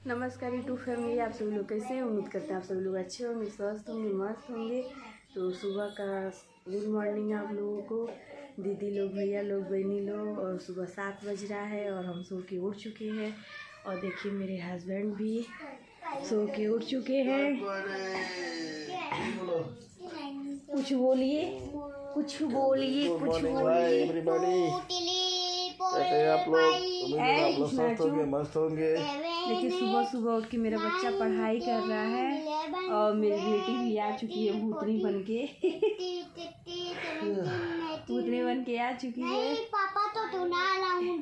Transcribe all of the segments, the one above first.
नमस्कार YouTube family, आप सभी लोग कैसे हैं। उम्मीद करते हैं आप सभी लोग अच्छे होंगे, स्वस्थ होंगे, मस्त होंगे। तो सुबह का गुड मॉर्निंग आप लोगों को, दीदी लोग, भैया लोग, बहनी लोग। और सुबह 7 बज रहा है और हम सो के उठ चुके हैं। और देखिए मेरे हस्बैंड भी सो के उठ चुके हैं। कुछ बोलिए, कुछ बोलिए, कुछ बोलिए। आप लोग स्वस्थ होंगे, मस्त होंगे। देखिए सुबह सुबह उठ के मेरा बच्चा पढ़ाई कर रहा है और मेरी बेटी भी आ चुकी है भूतनी बन के। भूतनी बन के आ चुकी है। पापा तो सुना रहा हूँ,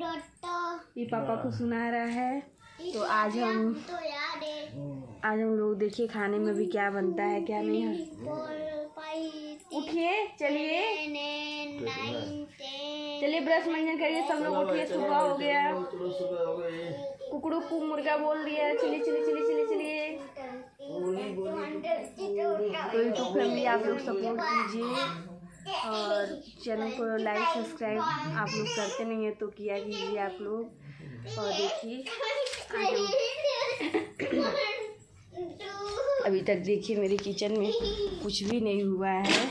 ये पापा को सुना रहा है। तो आज हम लोग देखिए खाने में भी क्या बनता है क्या नहीं है। उठिए, चलिए ब्रश मंजन करिए, सब लोग उठिए, सुबह हो गया। कुकड़ू को मुर्गा बोल दिया। चलिए चलिए चलिए चलिए चलिए। तो यूट्यूब फैमिली आप लोग सपोर्ट कीजिए और चैनल को लाइक सब्सक्राइब आप लोग करते नहीं है तो किया कीजिए आप लोग। और देखिए अभी तक देखिए मेरे किचन में कुछ भी नहीं हुआ है,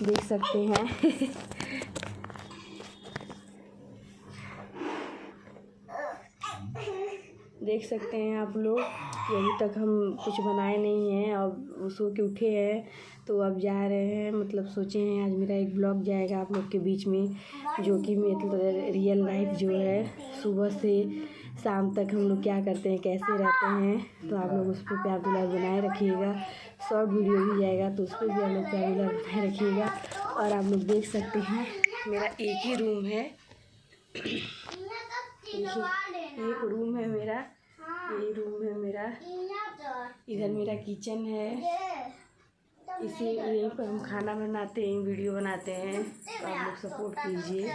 देख सकते हैं। देख सकते हैं आप लोग, अभी तक हम कुछ बनाए नहीं हैं। अब सो के उठे हैं तो अब जा रहे हैं, मतलब सोचे हैं आज मेरा एक ब्लॉग जाएगा आप लोग के बीच में, जो कि मतलब रियल लाइफ जो है सुबह से शाम तक हम लोग क्या करते हैं, कैसे रहते हैं। तो आप लोग उस पर प्यार दुलार बनाए रखिएगा। शॉर्ट वीडियो भी जाएगा तो उस पर भी आप लोग प्यार दुलार बनाए रखिएगा। और आप लोग देख सकते हैं मेरा एक ही रूम है, एक रूम है मेरा, यही रूम है मेरा। इधर मेरा किचन है, इसी यहीं पर हम खाना बनाते हैं, वीडियो बनाते हैं। तो आप लोग सपोर्ट कीजिए।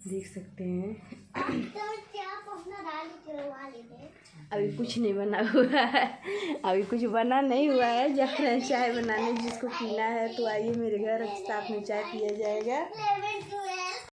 देख सकते हैं अभी कुछ नहीं बना हुआ है, अभी कुछ बना नहीं हुआ है। जा रहे हैं चाय बनाने, जिसको पीना है तो आइए मेरे घर, साथ में चाय पिया जाएगा।